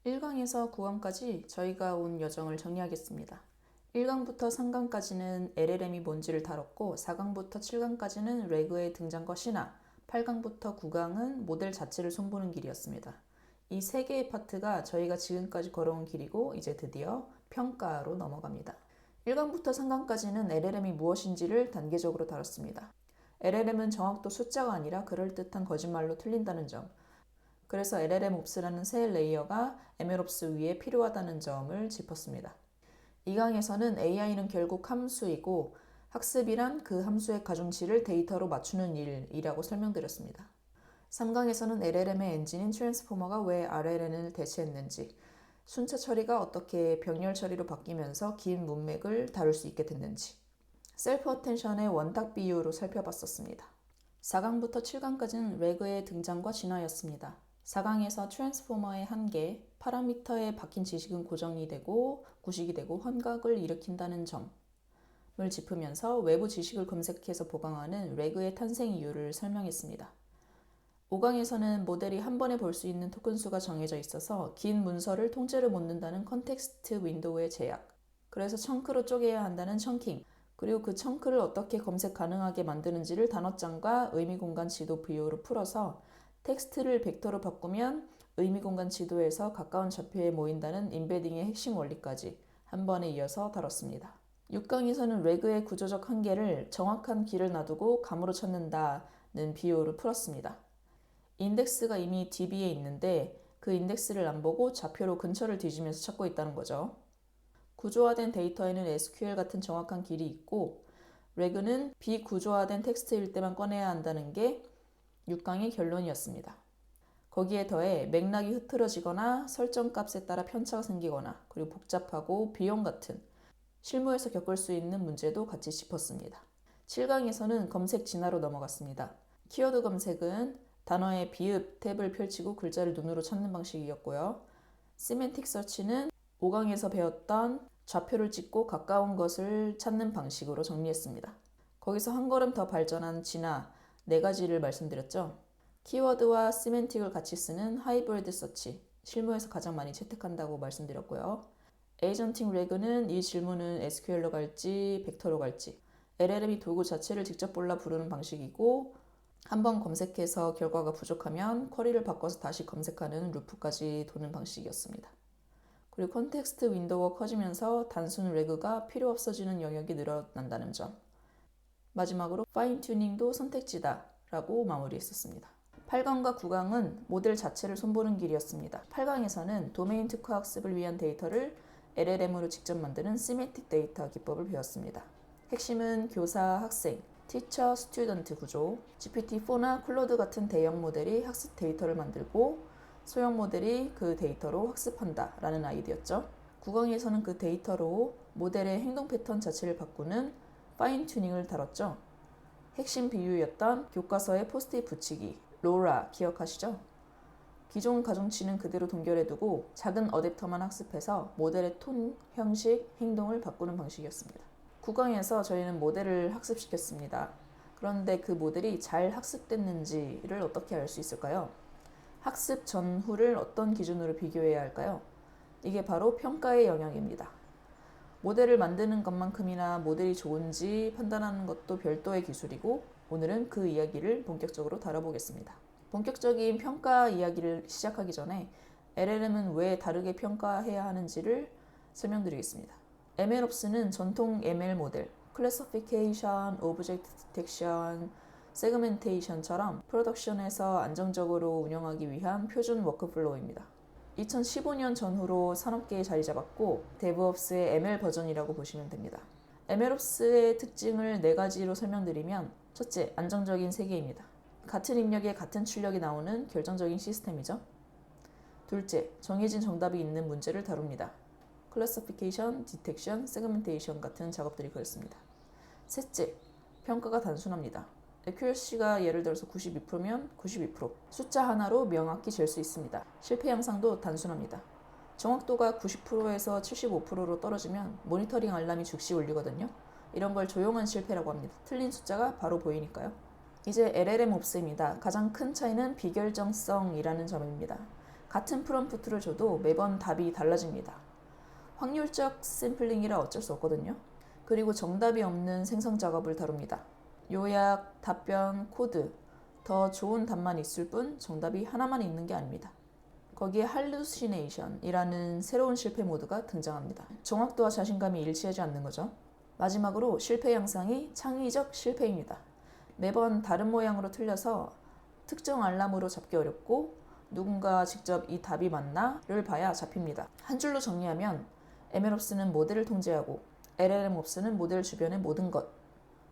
1강에서 9강까지 저희가 온 여정을 정리하겠습니다. 1강부터 3강까지는 LLM이 뭔지를 다뤘고 4강부터 7강까지는 레그의 등장과 신화, 8강부터 9강은 모델 자체를 손보는 길이었습니다. 이 세 개의 파트가 저희가 지금까지 걸어온 길이고 이제 드디어 평가로 넘어갑니다. 1강부터 3강까지는 LLM이 무엇인지를 단계적으로 다뤘습니다. LLM은 정확도 숫자가 아니라 그럴듯한 거짓말로 틀린다는 점, 그래서 LLMOps라는 새 레이어가 MLOps 위에 필요하다는 점을 짚었습니다. 2강에서는 AI는 결국 함수이고 학습이란 그 함수의 가중치를 데이터로 맞추는 일이라고 설명드렸습니다. 3강에서는 LLM의 엔진인 트랜스포머가 왜 RLN을 대체했는지, 순차 처리가 어떻게 병렬 처리로 바뀌면서 긴 문맥을 다룰 수 있게 됐는지, 셀프 어텐션의 원탁 비유로 살펴봤었습니다. 4강부터 7강까지는 레그의 등장과 진화였습니다. 4강에서 트랜스포머의 한계, 파라미터에 박힌 지식은 고정이 되고 구식이 되고 환각을 일으킨다는 점을 짚으면서 외부 지식을 검색해서 보강하는 레그의 탄생 이유를 설명했습니다. 5강에서는 모델이 한 번에 볼 수 있는 토큰 수가 정해져 있어서 긴 문서를 통째로 못 넣는다는 컨텍스트 윈도우의 제약, 그래서 청크로 쪼개야 한다는 청킹, 그리고 그 청크를 어떻게 검색 가능하게 만드는지를 단어장과 의미공간 지도 비유로 풀어서 텍스트를 벡터로 바꾸면 의미공간 지도에서 가까운 좌표에 모인다는 임베딩의 핵심 원리까지 한 번에 이어서 다뤘습니다. 6강에서는 레그의 구조적 한계를 정확한 길을 놔두고 감으로 찾는다는 비유로 풀었습니다. 인덱스가 이미 DB에 있는데 그 인덱스를 안 보고 좌표로 근처를 뒤지면서 찾고 있다는 거죠. 구조화된 데이터에는 SQL 같은 정확한 길이 있고 레그는 비구조화된 텍스트일 때만 꺼내야 한다는 게 6강의 결론이었습니다. 거기에 더해 맥락이 흐트러지거나 설정값에 따라 편차가 생기거나 그리고 복잡하고 비용 같은 실무에서 겪을 수 있는 문제도 같이 짚었습니다. 7강에서는 검색 진화로 넘어갔습니다. 키워드 검색은 단어의 비읍 탭을 펼치고 글자를 눈으로 찾는 방식이었고요. 시멘틱 서치는 5강에서 배웠던 좌표를 찍고 가까운 것을 찾는 방식으로 정리했습니다. 거기서 한 걸음 더 발전한 진화 4가지를 말씀드렸죠. 키워드와 시멘틱을 같이 쓰는 하이브리드 서치, 실무에서 가장 많이 채택한다고 말씀드렸고요. 에이전팅 레그는 이 질문은 SQL로 갈지 벡터로 갈지, LLM이 도구 자체를 직접 골라 부르는 방식이고 한번 검색해서 결과가 부족하면 쿼리를 바꿔서 다시 검색하는 루프까지 도는 방식이었습니다. 그리고 컨텍스트 윈도우가 커지면서 단순 레그가 필요 없어지는 영역이 늘어난다는 점. 마지막으로 파인 튜닝도 선택지다 라고 마무리했었습니다. 8강과 9강은 모델 자체를 손보는 길이었습니다. 8강에서는 도메인 특화 학습을 위한 데이터를 LLM으로 직접 만드는 시메틱 데이터 기법을 배웠습니다. 핵심은 교사, 학생, 티처, 스튜던트 구조, GPT-4나 클로드 같은 대형 모델이 학습 데이터를 만들고 소형 모델이 그 데이터로 학습한다 라는 아이디어였죠. 9강에서는 그 데이터로 모델의 행동 패턴 자체를 바꾸는 파인 튜닝을 다뤘죠. 핵심 비유였던 교과서에 포스트잇 붙이기, 로라 기억하시죠? 기존 가중치는 그대로 동결해두고 작은 어댑터만 학습해서 모델의 톤, 형식, 행동을 바꾸는 방식이었습니다. 9강에서 저희는 모델을 학습시켰습니다. 그런데 그 모델이 잘 학습됐는지를 어떻게 알 수 있을까요? 학습 전후를 어떤 기준으로 비교해야 할까요? 이게 바로 평가의 영역입니다. 모델을 만드는 것만큼이나 모델이 좋은지 판단하는 것도 별도의 기술이고 오늘은 그 이야기를 본격적으로 다뤄보겠습니다. 본격적인 평가 이야기를 시작하기 전에 LLM은 왜 다르게 평가해야 하는지를 설명드리겠습니다. MLOps는 전통 ML 모델, Classification, Object Detection, Segmentation처럼 프로덕션에서 안정적으로 운영하기 위한 표준 워크플로우입니다. 2015년 전후로 산업계에 자리 잡았고 DevOps의 ML 버전이라고 보시면 됩니다. MLOps의 특징을 4가지로 설명드리면 첫째, 안정적인 세계입니다. 같은 입력에 같은 출력이 나오는 결정적인 시스템이죠. 둘째, 정해진 정답이 있는 문제를 다룹니다. Classification, Detection, Segmentation 같은 작업들이 그렇습니다. 셋째, 평가가 단순합니다. Accuracy가 예를 들어서 92%면 92%, 숫자 하나로 명확히 잴 수 있습니다. 실패 양상도 단순합니다. 정확도가 90%에서 75%로 떨어지면 모니터링 알람이 즉시 울리거든요. 이런 걸 조용한 실패라고 합니다. 틀린 숫자가 바로 보이니까요. 이제 LLMOps입니다. 가장 큰 차이는 비결정성이라는 점입니다. 같은 프롬프트를 줘도 매번 답이 달라집니다. 확률적 샘플링이라 어쩔 수 없거든요. 그리고 정답이 없는 생성 작업을 다룹니다. 요약, 답변, 코드, 더 좋은 답만 있을 뿐 정답이 하나만 있는 게 아닙니다. 거기에 할루시네이션이라는 새로운 실패 모드가 등장합니다. 정확도와 자신감이 일치하지 않는 거죠. 마지막으로 실패 양상이 창의적 실패입니다. 매번 다른 모양으로 틀려서 특정 알람으로 잡기 어렵고 누군가 직접 이 답이 맞나를 봐야 잡힙니다. 한 줄로 정리하면 MLOps는 모델을 통제하고 LLMOps는 모델 주변의 모든 것,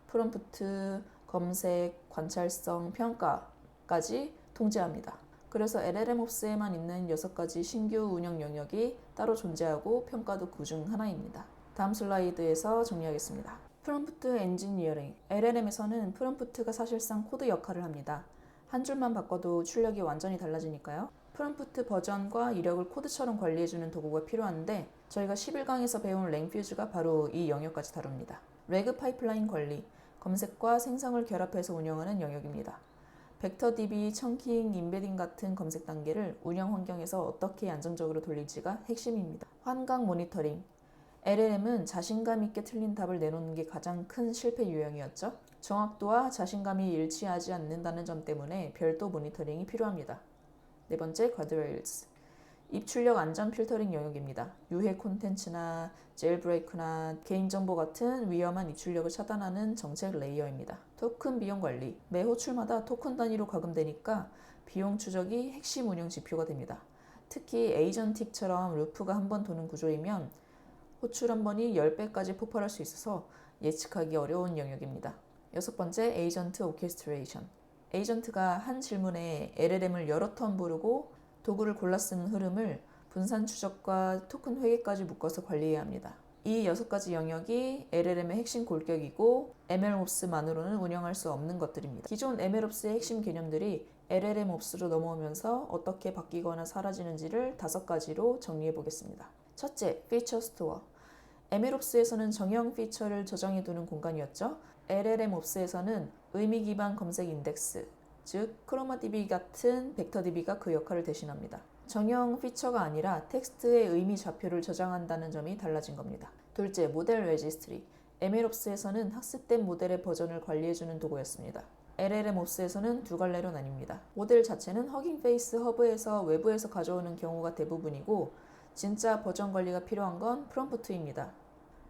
프롬프트, 검색, 관찰성, 평가까지 통제합니다. 그래서 LLMOps에만 있는 6가지 신규 운영 영역이 따로 존재하고 평가도 그중 하나입니다. 다음 슬라이드에서 정리하겠습니다. 프롬프트 엔지니어링, LLM에서는 프롬프트가 사실상 코드 역할을 합니다. 한 줄만 바꿔도 출력이 완전히 달라지니까요. 프롬프트 버전과 이력을 코드처럼 관리해주는 도구가 필요한데 저희가 11강에서 배운 랭퓨즈가 바로 이 영역까지 다룹니다. 레그 파이프라인 관리, 검색과 생성을 결합해서 운영하는 영역입니다. 벡터DB, 청킹, 임베딩 같은 검색 단계를 운영 환경에서 어떻게 안정적으로 돌릴지가 핵심입니다. 환각 모니터링, LLM은 자신감 있게 틀린 답을 내놓는 게 가장 큰 실패 유형이었죠. 정확도와 자신감이 일치하지 않는다는 점 때문에 별도 모니터링이 필요합니다. 네 번째, 가드레일스. 입출력 안전 필터링 영역입니다. 유해 콘텐츠나 제일브레이크나 개인정보 같은 위험한 입출력을 차단하는 정책 레이어입니다. 토큰 비용 관리. 매 호출마다 토큰 단위로 과금되니까 비용 추적이 핵심 운영 지표가 됩니다. 특히 에이전틱처럼 루프가 한 번 도는 구조이면 호출 한 번이 10배까지 폭발할 수 있어서 예측하기 어려운 영역입니다. 여섯 번째, 에이전트 오케스트레이션. 에이전트가 한 질문에 LLM을 여러 턴 부르고 도구를 골라 쓰는 흐름을 분산 추적과 토큰 회계까지 묶어서 관리해야 합니다. 이 6가지 영역이 LLM의 핵심 골격이고 MLOps만으로는 운영할 수 없는 것들입니다. 기존 MLOps의 핵심 개념들이 LLMOps로 넘어오면서 어떻게 바뀌거나 사라지는지를 5가지로 정리해 보겠습니다. 첫째, 피처 스토어. MLOps에서는 정형 피처를 저장해 두는 공간이었죠. LLMOps에서는 의미 기반 검색 인덱스, 즉 크로마DB 같은 벡터DB가 그 역할을 대신합니다. 정형 피처가 아니라 텍스트의 의미 좌표를 저장한다는 점이 달라진 겁니다. 둘째, 모델 레지스트리. MLOps에서는 학습된 모델의 버전을 관리해주는 도구였습니다. LLMOps에서는 두 갈래로 나뉩니다. 모델 자체는 허깅페이스 허브에서 외부에서 가져오는 경우가 대부분이고 진짜 버전 관리가 필요한 건 프롬프트입니다.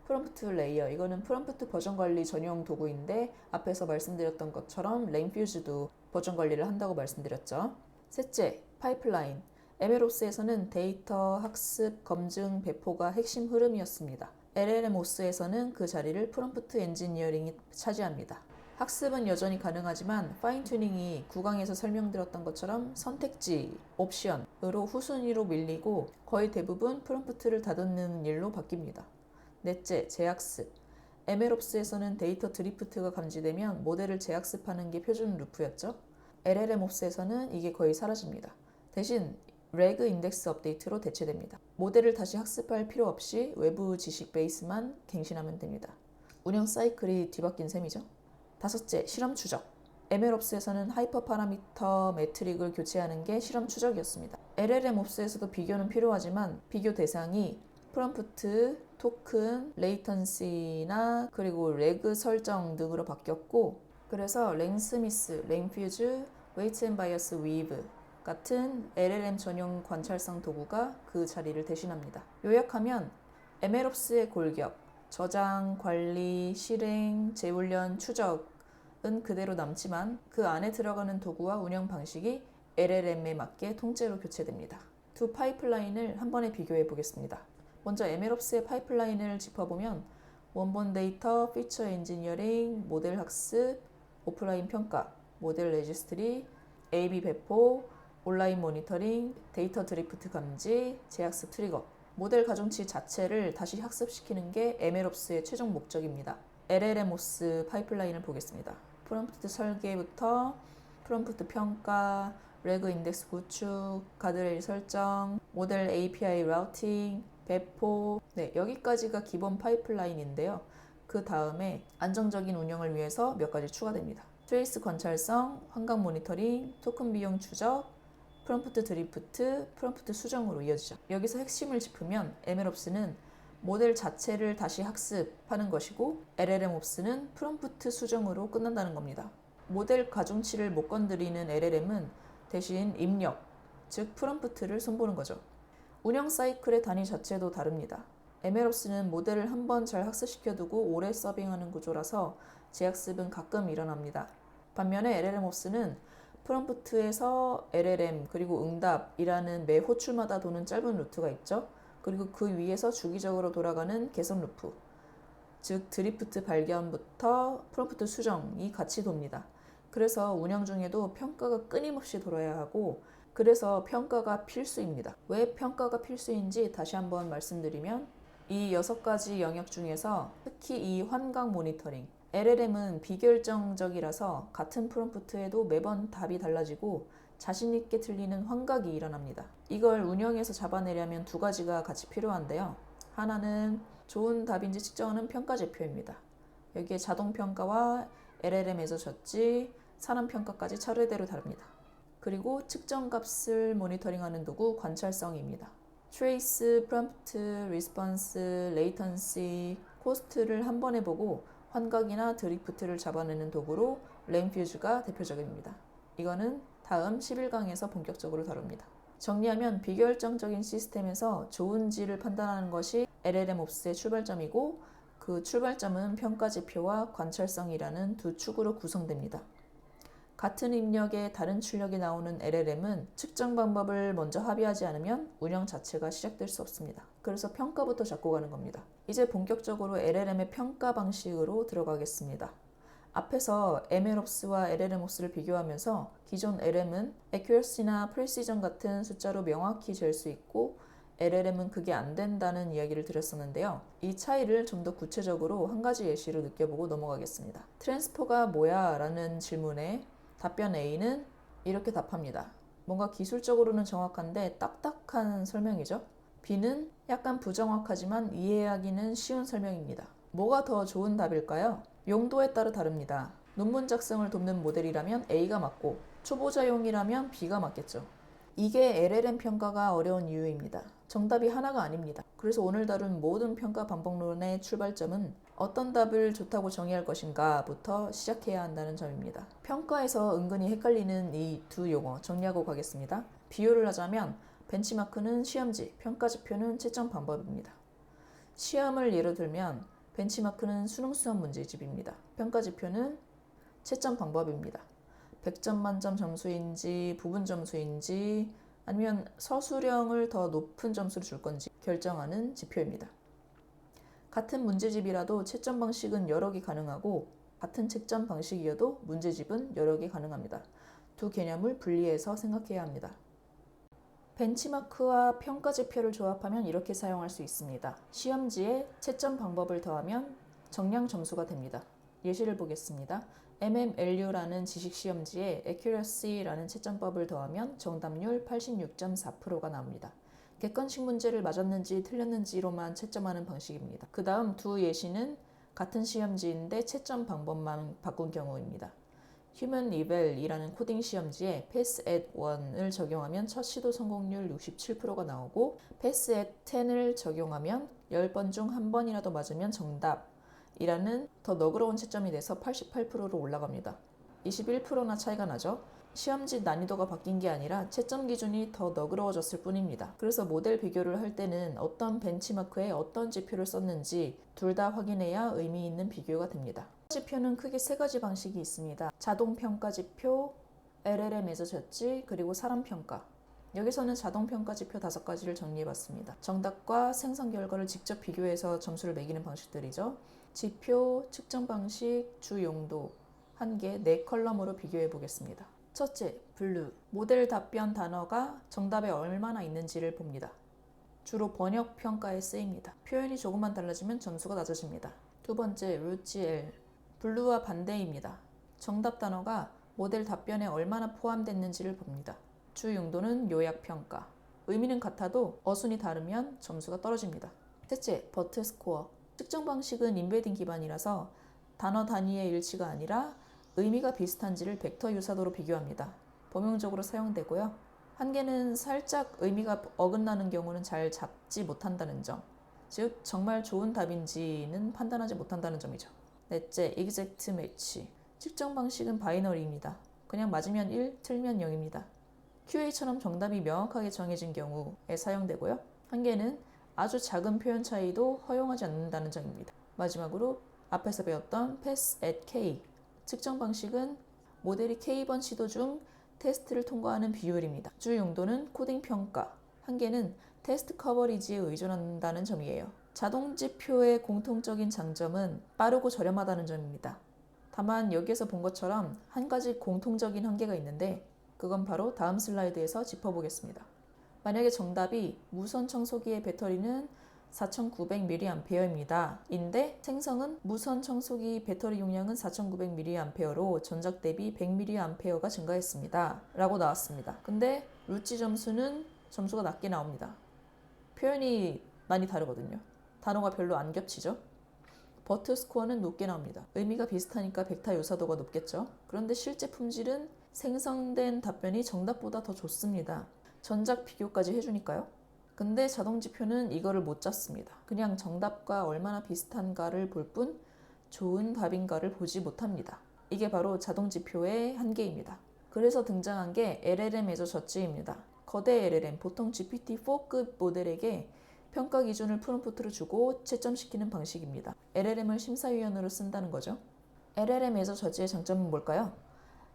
프롬프트 레이어, 이거는 프롬프트 버전 관리 전용 도구인데 앞에서 말씀드렸던 것처럼 랭퓨즈도 버전 관리를 한다고 말씀드렸죠. 셋째, 파이프라인. MLOps에서는 데이터, 학습, 검증, 배포가 핵심 흐름이었습니다. LLMOps에서는 그 자리를 프롬프트 엔지니어링이 차지합니다. 학습은 여전히 가능하지만 파인 튜닝이 9강에서 설명드렸던 것처럼 선택지, 옵션으로 후순위로 밀리고 거의 대부분 프롬프트를 다듬는 일로 바뀝니다. 넷째, 재학습. MLOps에서는 데이터 드리프트가 감지되면 모델을 재학습하는 게 표준 루프였죠. LLMOps에서는 이게 거의 사라집니다. 대신 레그 인덱스 업데이트로 대체됩니다. 모델을 다시 학습할 필요 없이 외부 지식 베이스만 갱신하면 됩니다. 운영 사이클이 뒤바뀐 셈이죠. 다섯째, 실험 추적. MLOps에서는 하이퍼 파라미터 매트릭을 교체하는 게 실험 추적이었습니다. LLMOps에서도 비교는 필요하지만 비교 대상이 프롬프트, 토큰, 레이턴시나 그리고 레그 설정 등으로 바뀌었고 그래서 랭스미스, 랭퓨즈, 웨이트 앤 바이어스 위브 같은 LLM 전용 관찰성 도구가 그 자리를 대신합니다. 요약하면 MLOps의 골격, 저장, 관리, 실행, 재훈련, 추적은 그대로 남지만 그 안에 들어가는 도구와 운영 방식이 LLM에 맞게 통째로 교체됩니다. 두 파이프라인을 한 번에 비교해 보겠습니다. 먼저 MLOps의 파이프라인을 짚어보면 원본 데이터, 피처 엔지니어링, 모델 학습, 오프라인 평가, 모델 레지스트리, A/B 배포, 온라인 모니터링, 데이터 드리프트 감지, 재학습 트리거, 모델 가중치 자체를 다시 학습시키는 게 MLOps의 최종 목적입니다. LLMOps 파이프라인을 보겠습니다. 프롬프트 설계부터 프롬프트 평가, 레그 인덱스 구축, 가드레일 설정, 모델 API 라우팅, 배포, 여기까지가 기본 파이프라인인데요. 그 다음에 안정적인 운영을 위해서 몇 가지 추가됩니다. 트레이스 관찰성, 환각 모니터링, 토큰 비용 추적, 프롬프트 드리프트, 프롬프트 수정으로 이어지죠. 여기서 핵심을 짚으면 MLOps는 모델 자체를 다시 학습하는 것이고 LLMOps는 프롬프트 수정으로 끝난다는 겁니다. 모델 가중치를 못 건드리는 LLM은 대신 입력, 즉 프롬프트를 손보는 거죠. 운영 사이클의 단위 자체도 다릅니다. MLOps는 모델을 한번 잘 학습시켜두고 오래 서빙하는 구조라서 재학습은 가끔 일어납니다. 반면에 LLMOps는 프롬프트에서 LLM 그리고 응답이라는 매 호출마다 도는 짧은 루트가 있죠. 그리고 그 위에서 주기적으로 돌아가는 개선 루프, 즉 드리프트 발견부터 프롬프트 수정이 같이 돕니다. 그래서 운영 중에도 평가가 끊임없이 돌아야 하고 그래서 평가가 필수입니다. 왜 평가가 필수인지 다시 한번 말씀드리면 이 6가지 영역 중에서 특히 이 환각 모니터링, LLM은 비결정적이라서 같은 프롬프트에도 매번 답이 달라지고 자신있게 틀리는 환각이 일어납니다. 이걸 운영에서 잡아내려면 2가지가 같이 필요한데요. 하나는 좋은 답인지 측정하는 평가 지표입니다. 여기에 자동평가와 LLM에서 졌지, 사람평가까지 차례대로 다릅니다. 그리고 측정값을 모니터링하는 도구 관찰성입니다. 트레이스, 프롬프트, 리스폰스, 레이턴시, 코스트를 한 번에 보고 환각이나 드리프트를 잡아내는 도구로 랭퓨즈가 대표적입니다. 이거는 다음 11강에서 본격적으로 다룹니다. 정리하면 비결정적인 시스템에서 좋은지를 판단하는 것이 LLMOps의 출발점이고 그 출발점은 평가지표와 관찰성이라는 2축으로 구성됩니다. 같은 입력에 다른 출력이 나오는 LLM은 측정 방법을 먼저 합의하지 않으면 운영 자체가 시작될 수 없습니다. 그래서 평가부터 잡고 가는 겁니다. 이제 본격적으로 LLM의 평가 방식으로 들어가겠습니다. 앞에서 MLOps와 LLMOps를 비교하면서 기존 LM은 accuracy나 precision 같은 숫자로 명확히 잴 수 있고 LLM은 그게 안 된다는 이야기를 드렸었는데요. 이 차이를 좀 더 구체적으로 한 가지 예시를 느껴보고 넘어가겠습니다. 트랜스퍼가 뭐야? 라는 질문에 답변 A는 이렇게 답합니다. 뭔가 기술적으로는 정확한데 딱딱한 설명이죠. B는 약간 부정확하지만 이해하기는 쉬운 설명입니다. 뭐가 더 좋은 답일까요? 용도에 따라 다릅니다. 논문 작성을 돕는 모델이라면 A가 맞고 초보자용이라면 B가 맞겠죠. 이게 LLM 평가가 어려운 이유입니다. 정답이 하나가 아닙니다. 그래서 오늘 다룬 모든 평가 반복론의 출발점은 어떤 답을 좋다고 정의할 것인가부터 시작해야 한다는 점입니다. 평가에서 은근히 헷갈리는 이 2 용어 정리하고 가겠습니다. 비유를 하자면 벤치마크는 시험지, 평가지표는 채점 방법입니다. 시험을 예로 들면 벤치마크는 수능 수험 문제집입니다. 평가지표는 채점 방법입니다. 100점 만점 점수인지 부분 점수인지 아니면 서술형을 더 높은 점수를 줄 건지 결정하는 지표입니다. 같은 문제집이라도 채점 방식은 여러 개 가능하고 같은 채점 방식이어도 문제집은 여러 개 가능합니다. 2 개념을 분리해서 생각해야 합니다. 벤치마크와 평가지표를 조합하면 이렇게 사용할 수 있습니다. 시험지에 채점 방법을 더하면 정량 점수가 됩니다. 예시를 보겠습니다. MMLU라는 지식시험지에 Accuracy라는 채점법을 더하면 정답률 86.4%가 나옵니다. 객관식 문제를 맞았는지 틀렸는지로만 채점하는 방식입니다. 그 다음 2 예시는 같은 시험지인데 채점 방법만 바꾼 경우입니다. Human Eval이라는 코딩 시험지에 Pass at 1을 적용하면 첫 시도 성공률 67%가 나오고 Pass at 10을 적용하면 10번 중 1번이라도 맞으면 정답이라는 더 너그러운 채점이 돼서 88%로 올라갑니다. 21%나 차이가 나죠? 시험지 난이도가 바뀐 게 아니라 채점 기준이 더 너그러워졌을 뿐입니다. 그래서 모델 비교를 할 때는 어떤 벤치마크에 어떤 지표를 썼는지 둘 다 확인해야 의미 있는 비교가 됩니다. 지표는 크게 3가지 방식이 있습니다. 자동평가 지표, LLM에서 졌지, 그리고 사람평가. 여기서는 자동평가 지표 5가지를 정리해봤습니다. 정답과 생성 결과를 직접 비교해서 점수를 매기는 방식들이죠. 지표, 측정 방식, 주 용도, 한개 4컬럼으로 비교해 보겠습니다. 첫째, 블루. 모델 답변 단어가 정답에 얼마나 있는지를 봅니다. 주로 번역 평가에 쓰입니다. 표현이 조금만 달라지면 점수가 낮아집니다. 2번째, 루치엘. 블루와 반대입니다. 정답 단어가 모델 답변에 얼마나 포함됐는지를 봅니다. 주 용도는 요약 평가. 의미는 같아도 어순이 다르면 점수가 떨어집니다. 셋째, 버트 스코어. 측정 방식은 인베딩 기반이라서 단어 단위의 일치가 아니라 의미가 비슷한지를 벡터 유사도로 비교합니다. 범용적으로 사용되고요. 한계는 살짝 의미가 어긋나는 경우는 잘 잡지 못한다는 점, 즉 정말 좋은 답인지는 판단하지 못한다는 점이죠. 넷째, exact match. 측정 방식은 바이너리입니다. 그냥 맞으면 1, 틀면 0입니다. QA처럼 정답이 명확하게 정해진 경우에 사용되고요. 한계는 아주 작은 표현 차이도 허용하지 않는다는 점입니다. 마지막으로 앞에서 배웠던 pass at K. 측정 방식은 모델이 K번 시도 중 테스트를 통과하는 비율입니다. 주 용도는 코딩 평가. 한계는 테스트 커버리지에 의존한다는 점이에요. 자동지표의 공통적인 장점은 빠르고 저렴하다는 점입니다. 다만 여기에서 본 것처럼 한 가지 공통적인 한계가 있는데 그건 바로 다음 슬라이드에서 짚어보겠습니다. 만약에 정답이 무선 청소기의 배터리는 4900mAh입니다. 인데 생성은 무선 청소기 배터리 용량은 4900mAh로 전작 대비 100mAh가 증가했습니다. 라고 나왔습니다. 근데 루찌 점수가 낮게 나옵니다. 표현이 많이 다르거든요. 단어가 별로 안 겹치죠? 버트 스코어는 높게 나옵니다. 의미가 비슷하니까 벡터 유사도가 높겠죠? 그런데 실제 품질은 생성된 답변이 정답보다 더 좋습니다. 전작 비교까지 해주니까요. 근데 자동지표는 이거를 못 잡습니다. 그냥 정답과 얼마나 비슷한가를 볼 뿐 좋은 답인가를 보지 못합니다. 이게 바로 자동지표의 한계입니다. 그래서 등장한 게 LLM 에저 저지입니다. 거대 LLM, 보통 GPT-4급 모델에게 평가 기준을 프롬프트로 주고 채점시키는 방식입니다. LLM을 심사위원으로 쓴다는 거죠. LLM 에저 저지의 장점은 뭘까요?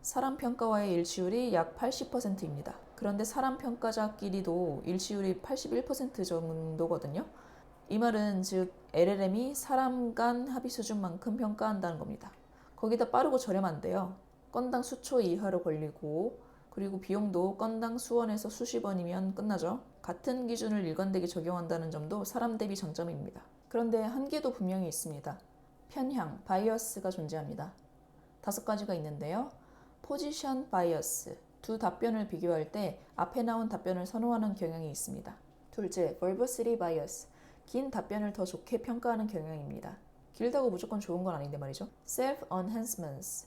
사람 평가와의 일치율이 약 80%입니다. 그런데 사람 평가자끼리도 일치율이 81% 정도거든요. 이 말은 즉 LLM이 사람 간 합의 수준만큼 평가한다는 겁니다. 거기다 빠르고 저렴한데요. 건당 수초 이하로 걸리고 그리고 비용도 건당 수원에서 수십 원이면 끝나죠. 같은 기준을 일관되게 적용한다는 점도 사람 대비 장점입니다. 그런데 한계도 분명히 있습니다. 편향, 바이어스가 존재합니다. 5가지가 있는데요. 포지션 바이어스, 두 답변을 비교할 때 앞에 나온 답변을 선호하는 경향이 있습니다. 둘째, verbosity bias, 긴 답변을 더 좋게 평가하는 경향입니다. 길다고 무조건 좋은 건 아닌데 말이죠. self-enhancements,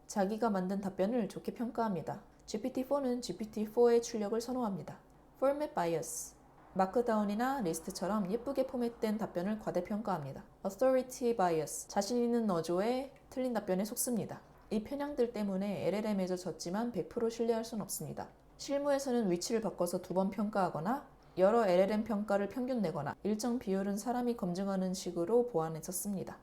자기가 만든 답변을 좋게 평가합니다. GPT-4는 GPT-4의 출력을 선호합니다. format bias, 마크다운이나 리스트처럼 예쁘게 포맷된 답변을 과대평가합니다. authority bias, 자신 있는 어조에 틀린 답변에 속습니다. 이 편향들 때문에 LLM에서 졌지만 100% 신뢰할 수는 없습니다. 실무에서는 위치를 바꿔서 2번 평가하거나 여러 LLM 평가를 평균 내거나 일정 비율은 사람이 검증하는 식으로 보완해서 씁니다.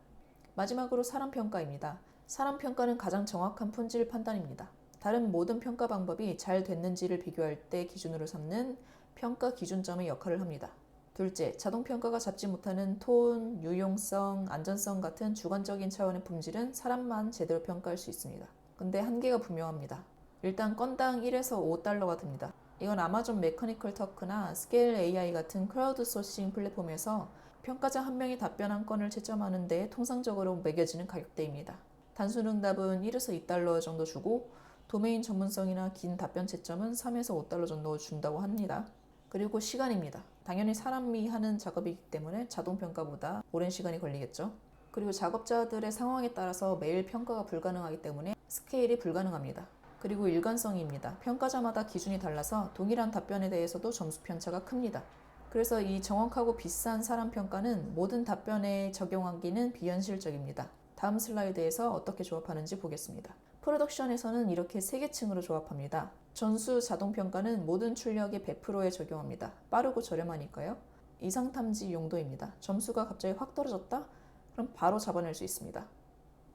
마지막으로 사람 평가입니다. 사람 평가는 가장 정확한 품질 판단입니다. 다른 모든 평가 방법이 잘 됐는지를 비교할 때 기준으로 삼는 평가 기준점의 역할을 합니다. 둘째, 자동평가가 잡지 못하는 톤, 유용성, 안전성 같은 주관적인 차원의 품질은 사람만 제대로 평가할 수 있습니다. 근데 한계가 분명합니다. 일단 건당 1에서 5달러가 듭니다. 이건 아마존 메커니컬 터크나 스케일 AI 같은 크라우드 소싱 플랫폼에서 평가자 한 명이 답변 한 건을 채점하는 데 통상적으로 매겨지는 가격대입니다. 단순 응답은 1에서 2달러 정도 주고 도메인 전문성이나 긴 답변 채점은 3에서 5달러 정도 준다고 합니다. 그리고 시간입니다. 당연히 사람이 하는 작업이기 때문에 자동평가보다 오랜 시간이 걸리겠죠. 그리고 작업자들의 상황에 따라서 매일 평가가 불가능하기 때문에 스케일이 불가능합니다. 그리고 일관성입니다. 평가자마다 기준이 달라서 동일한 답변에 대해서도 점수 편차가 큽니다. 그래서 이 정확하고 비싼 사람 평가는 모든 답변에 적용하기는 비현실적입니다. 다음 슬라이드에서 어떻게 조합하는지 보겠습니다. 프로덕션에서는 이렇게 3계층으로 조합합니다. 전수 자동평가는 모든 출력의 100%에 적용합니다. 빠르고 저렴하니까요. 이상탐지 용도입니다. 점수가 갑자기 확 떨어졌다? 그럼 바로 잡아낼 수 있습니다.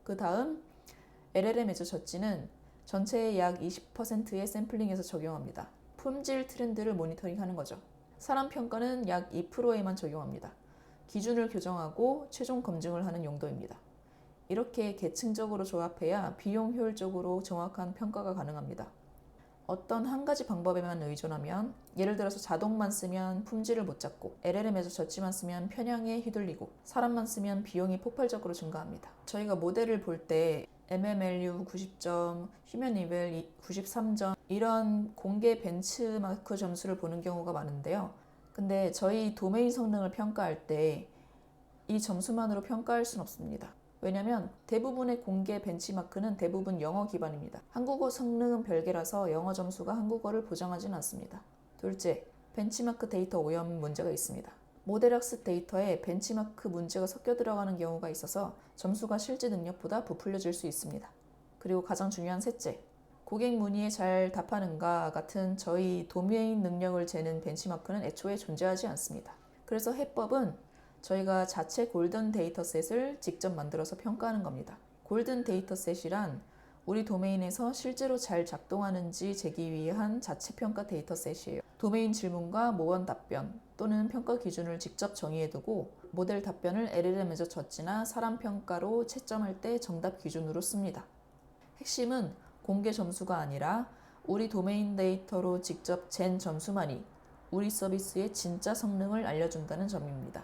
그 다음 LLM 에저 저지는 전체의 약 20%의 샘플링에서 적용합니다. 품질 트렌드를 모니터링하는 거죠. 사람 평가는 약 2%에만 적용합니다. 기준을 교정하고 최종 검증을 하는 용도입니다. 이렇게 계층적으로 조합해야 비용 효율적으로 정확한 평가가 가능합니다. 어떤 한 가지 방법에만 의존하면 예를 들어서 자동만 쓰면 품질을 못 잡고 LLM에서 저지만 쓰면 편향에 휘둘리고 사람만 쓰면 비용이 폭발적으로 증가합니다. 저희가 모델을 볼 때 MMLU 90점, 휴먼 리벨 93점 이런 공개 벤치마크 점수를 보는 경우가 많은데요. 근데 저희 도메인 성능을 평가할 때 이 점수만으로 평가할 수는 없습니다. 왜냐면 대부분의 공개 벤치마크는 대부분 영어 기반입니다. 한국어 성능은 별개라서 영어 점수가 한국어를 보장하진 않습니다. 둘째, 벤치마크 데이터 오염 문제가 있습니다. 모델학습 데이터에 벤치마크 문제가 섞여 들어가는 경우가 있어서 점수가 실제 능력보다 부풀려질 수 있습니다. 그리고 가장 중요한 셋째, 고객 문의에 잘 답하는가 같은 저희 도메인 능력을 재는 벤치마크는 애초에 존재하지 않습니다. 그래서 해법은 저희가 자체 골든 데이터셋을 직접 만들어서 평가하는 겁니다. 골든 데이터셋이란 우리 도메인에서 실제로 잘 작동하는지 재기 위한 자체 평가 데이터셋이에요. 도메인 질문과 모원 답변 또는 평가 기준을 직접 정의해두고 모델 답변을 LLM에서 졌지나 사람 평가로 채점할 때 정답 기준으로 씁니다. 핵심은 공개 점수가 아니라 우리 도메인 데이터로 직접 잰 점수만이 우리 서비스의 진짜 성능을 알려준다는 점입니다.